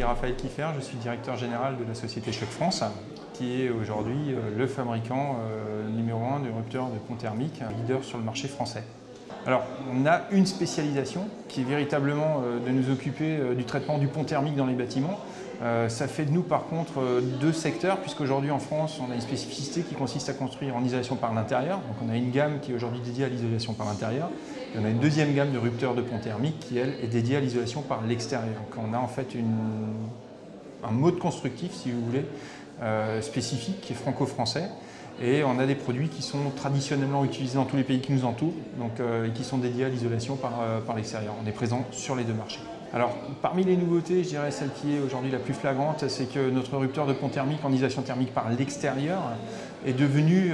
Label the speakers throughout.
Speaker 1: m'appelle Raphaël Kiffer, je suis directeur général de la société Choc France, qui est aujourd'hui le fabricant numéro 1 du rupteur de pont thermique, un leader sur le marché français. Alors, on a une spécialisation qui est véritablement de nous occuper du traitement du pont thermique dans les bâtiments. Ça fait de nous par contre deux secteurs, puisqu'aujourd'hui en France on a une spécificité qui consiste à construire en isolation par l'intérieur. Donc on a une gamme qui est aujourd'hui dédiée à l'isolation par l'intérieur, et on a une deuxième gamme de rupteurs de pont thermique qui elle est dédiée à l'isolation par l'extérieur. Donc on a en fait un mode constructif, si vous voulez, spécifique qui est franco-français. Et on a des produits qui sont traditionnellement utilisés dans tous les pays qui nous entourent, donc, et qui sont dédiés à l'isolation par l'extérieur. On est présent sur les deux marchés. Alors, parmi les nouveautés, je dirais celle qui est aujourd'hui la plus flagrante, c'est que notre rupteur de pont thermique en isolation thermique par l'extérieur est devenu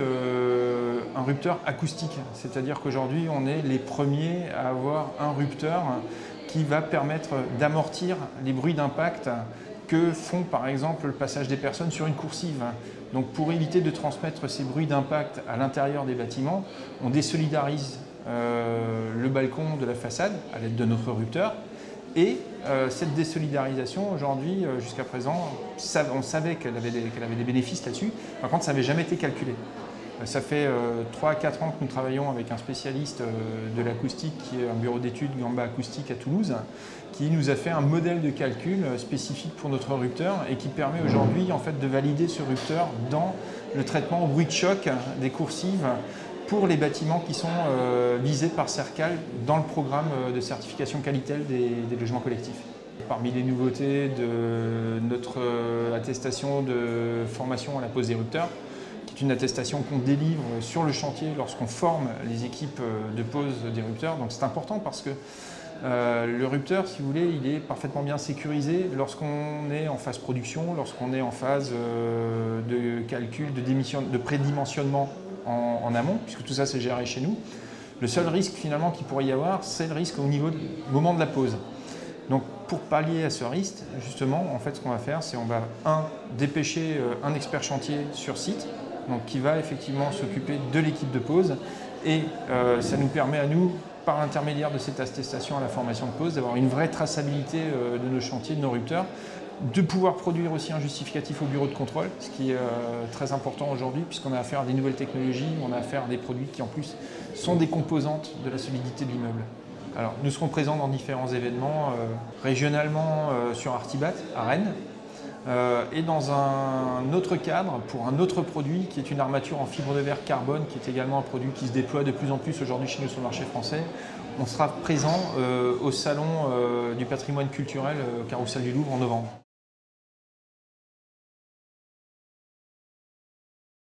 Speaker 1: un rupteur acoustique. C'est-à-dire qu'aujourd'hui, on est les premiers à avoir un rupteur qui va permettre d'amortir les bruits d'impact que font par exemple le passage des personnes sur une coursive. Donc pour éviter de transmettre ces bruits d'impact à l'intérieur des bâtiments, on désolidarise le balcon de la façade à l'aide de notre rupteur. Et cette désolidarisation, aujourd'hui, jusqu'à présent, on savait qu'elle avait des bénéfices là-dessus. Par contre, ça n'avait jamais été calculé. Ça fait 3 à 4 ans que nous travaillons avec un spécialiste de l'acoustique qui est un bureau d'études Gamba Acoustique à Toulouse, qui nous a fait un modèle de calcul spécifique pour notre rupteur et qui permet aujourd'hui en fait de valider ce rupteur dans le traitement au bruit de choc des coursives pour les bâtiments qui sont visés par Cercal dans le programme de certification Qualitel des logements collectifs. Parmi les nouveautés de notre attestation de formation à la pose des rupteurs, qui est une attestation qu'on délivre sur le chantier lorsqu'on forme les équipes de pose des rupteurs. Donc c'est important parce que le rupteur, si vous voulez, il est parfaitement bien sécurisé lorsqu'on est en phase production, lorsqu'on est en phase de calcul, de prédimensionnement en amont, puisque tout ça c'est géré chez nous. Le seul risque finalement qu'il pourrait y avoir, c'est le risque au moment de la pose. Donc pour pallier à ce risque, justement, en fait ce qu'on va faire, c'est on va dépêcher un expert chantier sur site, donc qui va effectivement s'occuper de l'équipe de pose, et ça nous permet à nous, par l'intermédiaire de cette attestation à la formation de pose, d'avoir une vraie traçabilité de nos chantiers, de nos rupteurs, de pouvoir produire aussi un justificatif au bureau de contrôle, ce qui est très important aujourd'hui puisqu'on a affaire à des nouvelles technologies, on a affaire à des produits qui en plus sont des composantes de la solidité de l'immeuble. Alors nous serons présents dans différents événements, régionalement sur Artibat à Rennes, et dans un autre cadre pour un autre produit qui est une armature en fibre de verre carbone, qui est également un produit qui se déploie de plus en plus aujourd'hui chez nous sur le marché français. On sera présent au salon du patrimoine culturel Carrousel du Louvre en novembre.